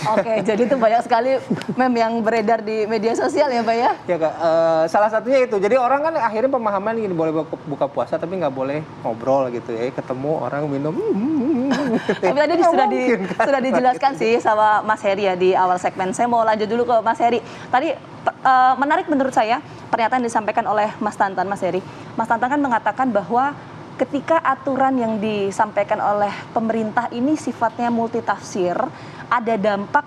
Oke, jadi itu banyak sekali meme yang beredar di media sosial ya Pak ya? Ya Kak, salah satunya itu. Jadi orang kan akhirnya pemahaman gini, boleh buka puasa tapi nggak boleh ngobrol gitu ya. Ketemu orang minum. Tapi tadi sudah dijelaskan sih sama Mas Heri ya di awal segmen. Saya mau lanjut dulu ke Mas Heri. Tadi menarik menurut saya pernyataan yang disampaikan oleh Mas Tantan, Mas Heri. Mas Tantan kan mengatakan bahwa ketika aturan yang disampaikan oleh pemerintah ini sifatnya multitafsir, ada dampak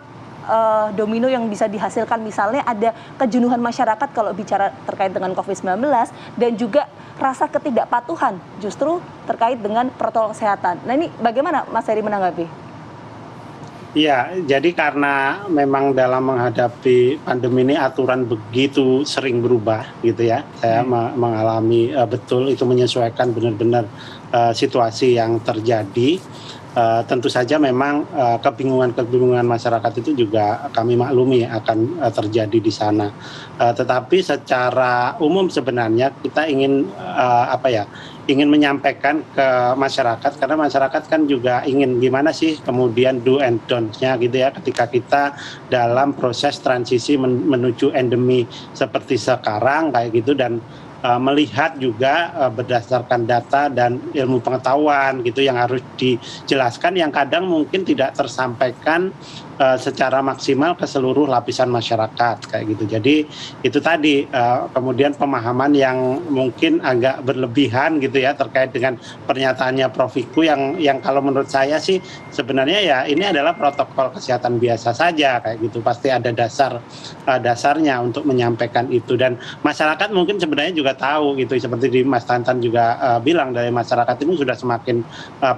domino yang bisa dihasilkan, misalnya ada kejenuhan masyarakat kalau bicara terkait dengan COVID-19 dan juga rasa ketidakpatuhan justru terkait dengan protokol kesehatan. Nah ini bagaimana Mas Heri menanggapi? Iya, jadi karena memang dalam menghadapi pandemi ini aturan begitu sering berubah gitu ya. Saya mengalami betul itu menyesuaikan benar-benar situasi yang terjadi. Tentu saja memang kebingungan masyarakat itu juga kami maklumi akan terjadi di sana. Tetapi secara umum sebenarnya kita ingin ingin menyampaikan ke masyarakat, karena masyarakat kan juga ingin gimana sih kemudian do and don't-nya gitu ya ketika kita dalam proses transisi menuju endemi seperti sekarang kayak gitu, dan melihat juga berdasarkan data dan ilmu pengetahuan gitu yang harus dijelaskan, yang kadang mungkin tidak tersampaikan secara maksimal ke seluruh lapisan masyarakat kayak gitu. Jadi itu tadi kemudian pemahaman yang mungkin agak berlebihan gitu ya terkait dengan pernyataannya Prof. Wiku yang kalau menurut saya sih sebenarnya ya ini adalah protokol kesehatan biasa saja kayak gitu. Pasti ada dasarnya untuk menyampaikan itu, dan masyarakat mungkin sebenarnya juga tahu gitu, seperti di Mas Tantan juga bilang, dari masyarakat ini sudah semakin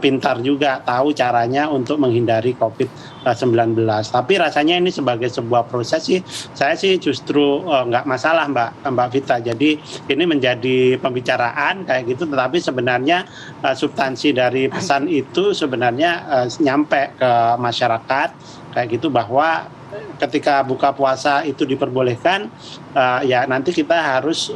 pintar juga tahu caranya untuk menghindari COVID-19. Tapi rasanya ini sebagai sebuah proses sih, saya sih justru nggak masalah Mbak Vita. Jadi ini menjadi pembicaraan kayak gitu, tetapi sebenarnya substansi dari pesan itu sebenarnya nyampe ke masyarakat kayak gitu, bahwa ketika buka puasa itu diperbolehkan, ya nanti kita harus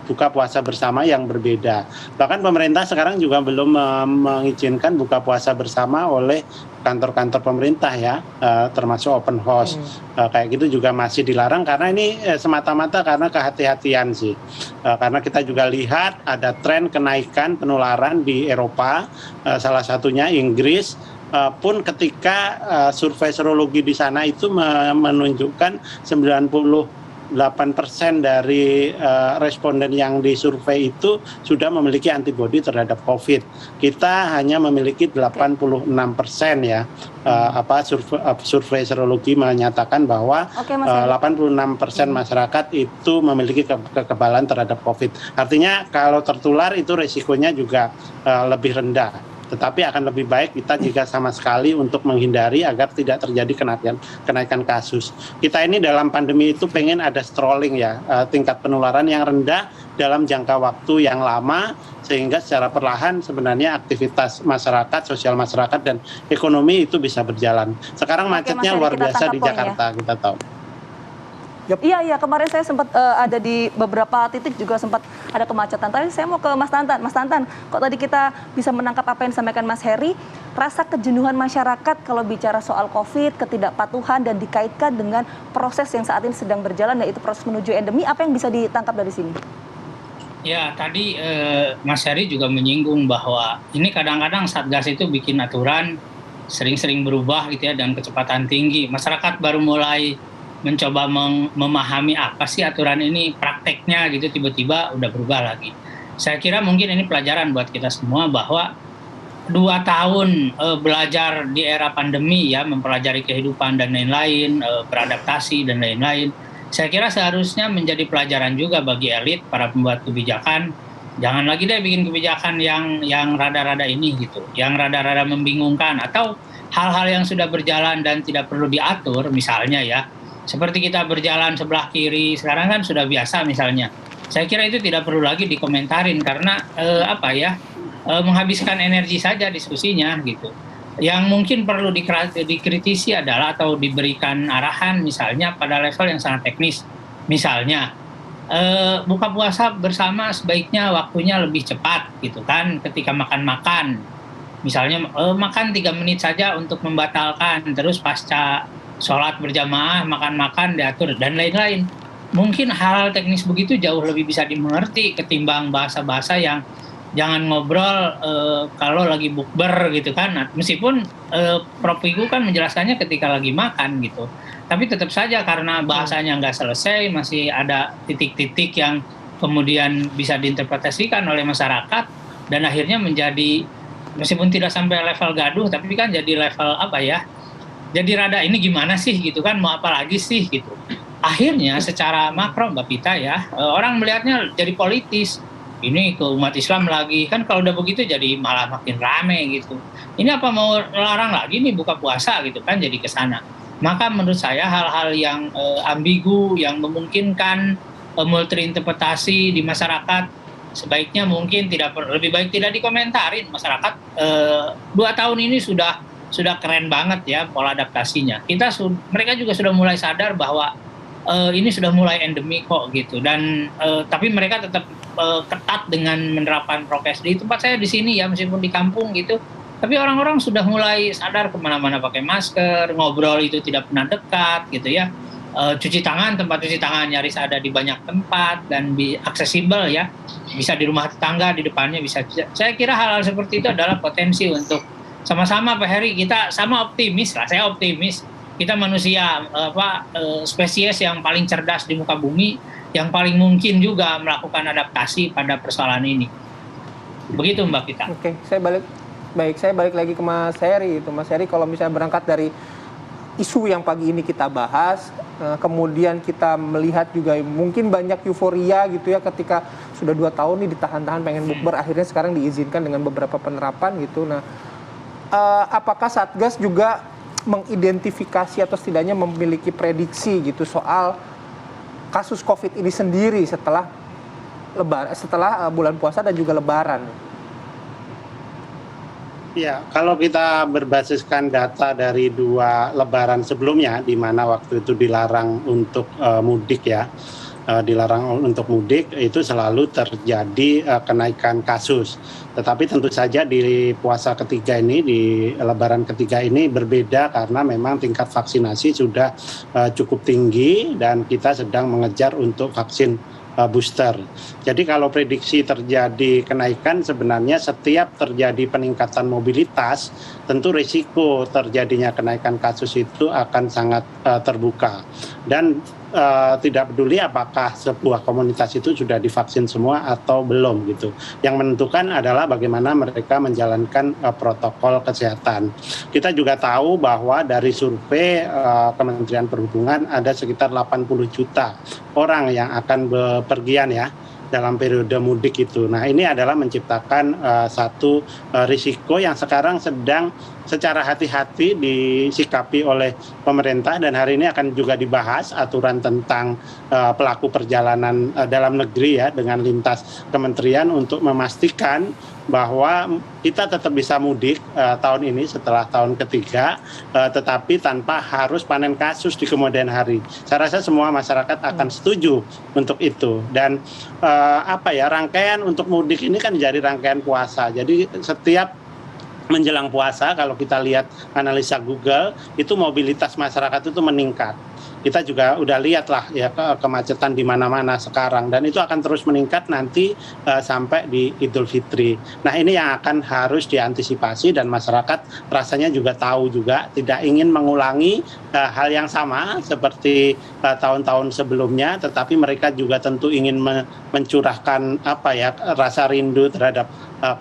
buka puasa bersama yang berbeda. Bahkan pemerintah sekarang juga belum mengizinkan buka puasa bersama oleh kantor-kantor pemerintah ya, termasuk open house. Kayak gitu juga masih dilarang, karena ini semata-mata karena kehati-hatian sih. Karena kita juga lihat ada tren kenaikan penularan di Eropa, salah satunya Inggris, pun ketika survei serologi di sana itu menunjukkan 98% dari responden yang disurvei itu sudah memiliki antibodi terhadap COVID. Kita hanya memiliki 86% ya. Survei serologi menyatakan bahwa 86% masyarakat itu memiliki kekebalan terhadap COVID. Artinya kalau tertular itu resikonya juga lebih rendah. Tetapi akan lebih baik kita jika sama sekali untuk menghindari agar tidak terjadi kenaikan kasus. Kita ini dalam pandemi itu pengen ada strolling ya, tingkat penularan yang rendah dalam jangka waktu yang lama, sehingga secara perlahan sebenarnya aktivitas masyarakat, sosial masyarakat dan ekonomi itu bisa berjalan. Sekarang macetnya luar biasa di Jakarta, kita tahu. Iya, kemarin saya sempat ada di beberapa titik juga sempat ada kemacetan. Tapi saya mau ke Mas Tantan. Mas Tantan, kok tadi kita bisa menangkap apa yang disampaikan Mas Heri, rasa kejenuhan masyarakat kalau bicara soal COVID, ketidakpatuhan dan dikaitkan dengan proses yang saat ini sedang berjalan, yaitu proses menuju endemi, apa yang bisa ditangkap dari sini? Ya, tadi Mas Heri juga menyinggung bahwa ini kadang-kadang Satgas itu bikin aturan sering-sering berubah gitu ya, dan kecepatan tinggi. Masyarakat baru mulai mencoba memahami apa sih aturan ini, prakteknya gitu, tiba-tiba udah berubah lagi. Saya kira mungkin ini pelajaran buat kita semua bahwa 2 tahun belajar di era pandemi ya, mempelajari kehidupan dan lain-lain, beradaptasi dan lain-lain, saya kira seharusnya menjadi pelajaran juga bagi elit, para pembuat kebijakan. Jangan lagi deh bikin kebijakan yang rada-rada ini gitu, yang rada-rada membingungkan, atau hal-hal yang sudah berjalan dan tidak perlu diatur, misalnya ya, seperti kita berjalan sebelah kiri, sekarang kan sudah biasa misalnya. Saya kira itu tidak perlu lagi dikomentarin, karena menghabiskan energi saja diskusinya gitu. Yang mungkin perlu dikritisi adalah atau diberikan arahan misalnya pada level yang sangat teknis. Misalnya buka puasa bersama sebaiknya waktunya lebih cepat gitu kan, ketika makan. Misalnya makan 3 menit saja untuk membatalkan, terus pasca sholat berjamaah, makan-makan diatur dan lain-lain. Mungkin hal teknis begitu jauh lebih bisa dimengerti ketimbang bahasa-bahasa yang jangan ngobrol kalau lagi bukber gitu kan. Nah, meskipun Prof. Wiku kan menjelaskannya ketika lagi makan gitu. Tapi tetap saja karena bahasanya nggak selesai, masih ada titik-titik yang kemudian bisa diinterpretasikan oleh masyarakat dan akhirnya menjadi, meskipun tidak sampai level gaduh, tapi kan jadi level apa ya, jadi rada ini gimana sih gitu kan, mau apa lagi sih gitu. Akhirnya secara makro Mbak Pita ya, orang melihatnya jadi politis. Ini ke umat Islam lagi, kan kalau udah begitu jadi malah makin rame gitu. Ini apa mau larang lagi nih buka puasa gitu kan, jadi ke sana. Maka menurut saya hal-hal yang ambigu, yang memungkinkan multi-interpretasi di masyarakat, sebaiknya mungkin lebih baik tidak dikomentarin. Masyarakat 2 tahun ini sudah keren banget ya pola adaptasinya. Mereka juga sudah mulai sadar bahwa ini sudah mulai endemi kok gitu, dan tapi mereka tetap ketat dengan menerapkan prokes. Di tempat saya di sini ya, meskipun di kampung gitu, tapi orang-orang sudah mulai sadar kemana-mana pakai masker, ngobrol itu tidak pernah dekat gitu ya. Cuci tangan, tempat cuci tangan nyaris ada di banyak tempat dan aksesibel ya, bisa di rumah tetangga, di depannya bisa. Saya kira hal-hal seperti itu adalah potensi untuk sama-sama Pak Heri, kita sama optimis lah, saya optimis. Kita manusia spesies yang paling cerdas di muka bumi, yang paling mungkin juga melakukan adaptasi pada persoalan ini. Begitu Mbak Pita. Oke, saya balik lagi ke Mas Heri. Mas Heri, kalau misalnya berangkat dari isu yang pagi ini kita bahas, kemudian kita melihat juga mungkin banyak euforia gitu ya ketika sudah 2 tahun nih ditahan-tahan pengen bukber, akhirnya sekarang diizinkan dengan beberapa penerapan gitu. Nah, apakah Satgas juga mengidentifikasi atau setidaknya memiliki prediksi gitu soal kasus COVID ini sendiri setelah bulan puasa dan juga Lebaran? Ya, kalau kita berbasiskan data dari 2 Lebaran sebelumnya, di mana waktu itu dilarang untuk mudik ya, itu selalu terjadi kenaikan kasus. Tetapi tentu saja di puasa ketiga ini, di Lebaran ketiga ini berbeda karena memang tingkat vaksinasi sudah cukup tinggi dan kita sedang mengejar untuk vaksin booster. Jadi kalau prediksi terjadi kenaikan, sebenarnya setiap terjadi peningkatan mobilitas, tentu risiko terjadinya kenaikan kasus itu akan sangat terbuka. Dan tidak peduli apakah sebuah komunitas itu sudah divaksin semua atau belum gitu. Yang menentukan adalah bagaimana mereka menjalankan protokol kesehatan. Kita juga tahu bahwa dari survei Kementerian Perhubungan ada sekitar 80 juta orang yang akan bepergian ya dalam periode mudik itu. Nah, ini adalah menciptakan satu risiko yang sekarang sedang secara hati-hati disikapi oleh pemerintah, dan hari ini akan juga dibahas aturan tentang pelaku perjalanan dalam negeri ya dengan lintas kementerian untuk memastikan bahwa kita tetap bisa mudik tahun ini setelah tahun ketiga, tetapi tanpa harus panen kasus di kemudian hari. Saya rasa semua masyarakat akan setuju untuk itu. Dan rangkaian untuk mudik ini kan jadi rangkaian puasa. Jadi setiap menjelang puasa, kalau kita lihat analisa Google, itu mobilitas masyarakat itu meningkat. Kita juga udah lihat lah ya kemacetan di mana-mana sekarang, dan itu akan terus meningkat nanti sampai di Idul Fitri. Nah, ini yang akan harus diantisipasi, dan masyarakat rasanya juga tahu juga tidak ingin mengulangi hal yang sama seperti tahun-tahun sebelumnya, tetapi mereka juga tentu ingin mencurahkan rasa rindu terhadap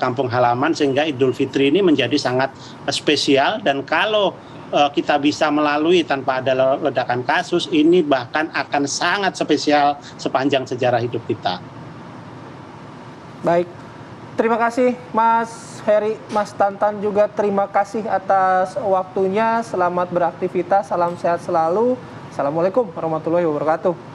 kampung halaman, sehingga Idul Fitri ini menjadi sangat spesial. Dan kalau kita bisa melalui tanpa ada ledakan kasus, ini bahkan akan sangat spesial sepanjang sejarah hidup kita. Baik, terima kasih Mas Heri, Mas Tantan juga terima kasih atas waktunya. Selamat beraktivitas, salam sehat selalu. Assalamualaikum warahmatullahi wabarakatuh.